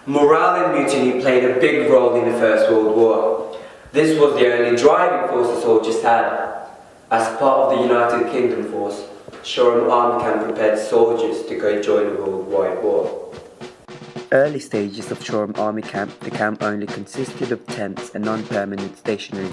Morale and mutiny played a big role in the First World War. This was the only driving force the soldiers had. As part of the United Kingdom force, Shoreham Army Camp prepared soldiers to go join the Worldwide War. Early stages of Shoreham Army Camp, the camp only consisted of tents and non-permanent stationery.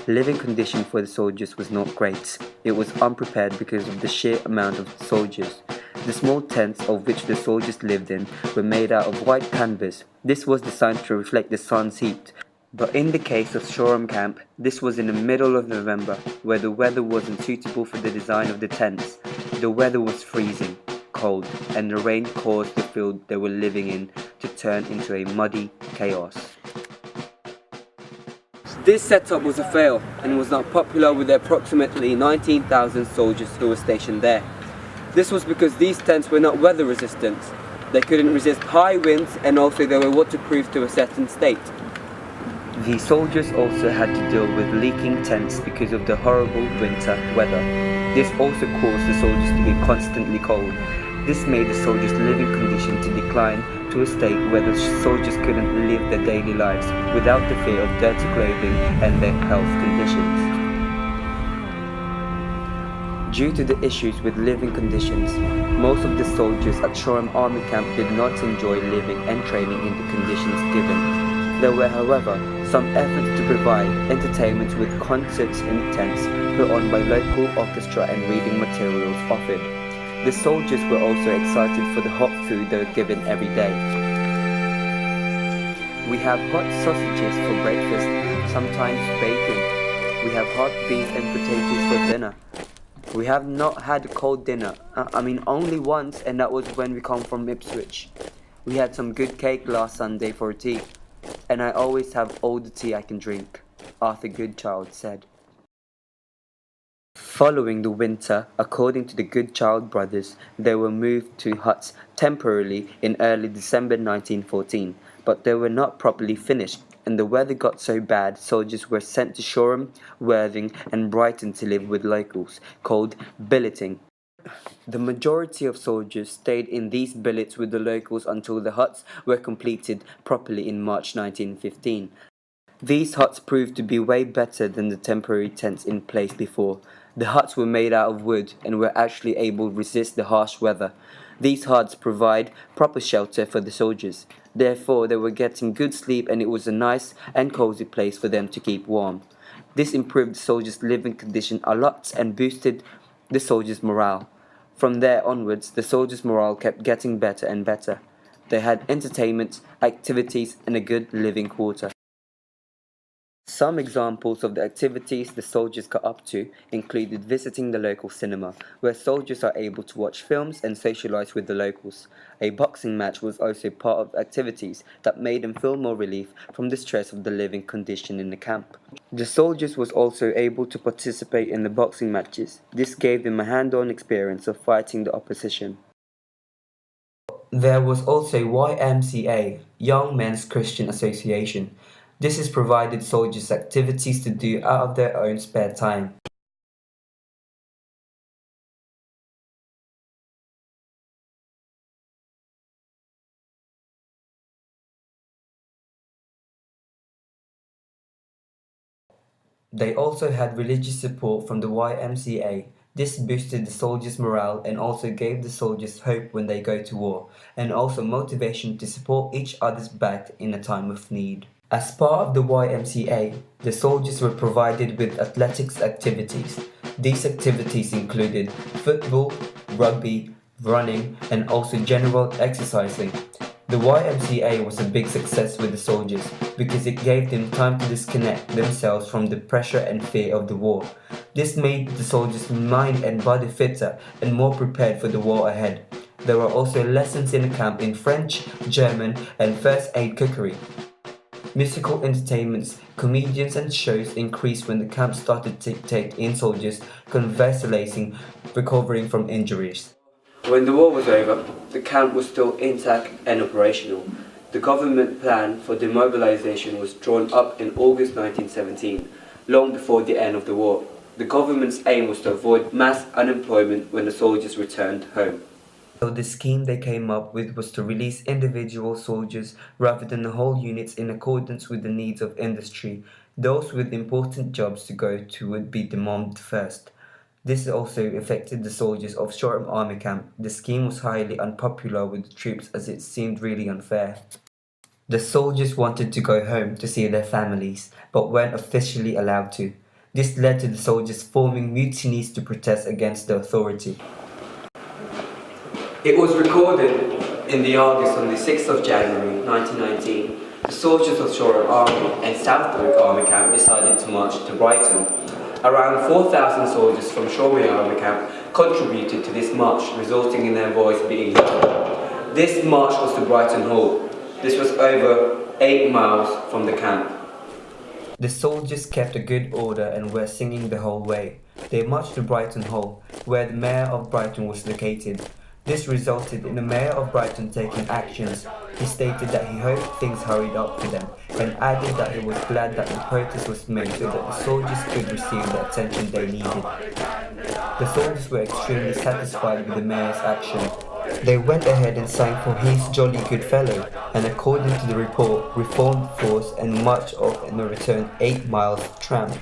Living condition for the soldiers was not great. It was unprepared because of the sheer amount of soldiers. The small tents of which the soldiers lived in were made out of white canvas. This was designed to reflect the sun's heat. But in the case of Shoreham Camp, this was in the middle of November, where the weather wasn't suitable for the design of the tents. The weather was freezing, cold, and the rain caused the field they were living in to turn into a muddy chaos. This setup was a fail and was not popular with the approximately 19,000 soldiers who were stationed there. This was because these tents were not weather resistant. They couldn't resist high winds, and also they were waterproof to a certain state. The soldiers also had to deal with leaking tents because of the horrible winter weather. This also caused the soldiers to be constantly cold. This made the soldiers' living condition to decline to a state where the soldiers couldn't live their daily lives without the fear of dirty clothing and their health conditions. Due to the issues with living conditions, most of the soldiers at Shoreham Army Camp did not enjoy living and training in the conditions given. There were, however, some efforts to provide entertainment with concerts in tents put on by local orchestra and reading materials offered. The soldiers were also excited for the hot food they were given every day. We have hot sausages for breakfast, sometimes bacon. We have hot beef and potatoes for dinner. We have not had a cold dinner, only once, and that was when we come from Ipswich. We had some good cake last Sunday for tea, and I always have all the tea I can drink, Arthur Goodchild said. Following the winter, according to the Goodchild brothers, they were moved to huts temporarily in early December 1914, but they were not properly finished, and the weather got so bad soldiers were sent to Shoreham, Worthing and Brighton to live with locals, called billeting. The majority of soldiers stayed in these billets with the locals until the huts were completed properly in March 1915. These huts proved to be way better than the temporary tents in place before. The huts were made out of wood and were actually able to resist the harsh weather. These huts provide proper shelter for the soldiers. Therefore, they were getting good sleep, and it was a nice and cozy place for them to keep warm. This improved the soldiers' living condition a lot and boosted the soldiers' morale. From there onwards, the soldiers' morale kept getting better and better. They had entertainment, activities, and a good living quarter. Some examples of the activities the soldiers got up to included visiting the local cinema, where soldiers are able to watch films and socialize with the locals. A boxing match was also part of activities that made them feel more relief from the stress of the living condition in the camp. The soldiers was also able to participate in the boxing matches. This gave them a hand-on experience of fighting the opposition. There was also YMCA, Young Men's Christian Association. This has provided soldiers activities to do out of their own spare time. They also had religious support from the YMCA. This boosted the soldiers' morale and also gave the soldiers hope when they go to war, and also motivation to support each other's back in a time of need. As part of the YMCA, the soldiers were provided with athletics activities. These activities included football, rugby, running, and also general exercising. The YMCA was a big success with the soldiers because it gave them time to disconnect themselves from the pressure and fear of the war. This made the soldiers' mind and body fitter and more prepared for the war ahead. There were also lessons in the camp in French, German, and first aid cookery. Musical entertainments, comedians and shows increased when the camp started to take in soldiers convalescing, recovering from injuries. When the war was over, the camp was still intact and operational. The government plan for demobilization was drawn up in August 1917, long before the end of the war. The government's aim was to avoid mass unemployment when the soldiers returned home. So the scheme they came up with was to release individual soldiers rather than the whole units in accordance with the needs of industry. Those with important jobs to go to would be demobbed first. This also affected the soldiers of Shoreham Army Camp. The scheme was highly unpopular with the troops as it seemed really unfair. The soldiers wanted to go home to see their families, but weren't officially allowed to. This led to the soldiers forming mutinies to protest against the authority. It was recorded in the Argus on the 6th of January 1919. The soldiers of Shoreham Army and Southwark Army Camp decided to march to Brighton. Around 4,000 soldiers from Shoreham Army Camp contributed to this march, resulting in their voice being heard. This march was to Brighton Hall. This was over 8 miles from the camp. The soldiers kept a good order and were singing the whole way. They marched to Brighton Hall, where the mayor of Brighton was located. This resulted in the mayor of Brighton taking actions. He stated that he hoped things hurried up for them, and added that he was glad that the protest was made so that the soldiers could receive the attention they needed. The soldiers were extremely satisfied with the mayor's action. They went ahead and sang for He's Jolly Good Fellow, and according to the report, reformed force and marched off in a return 8 miles tramp.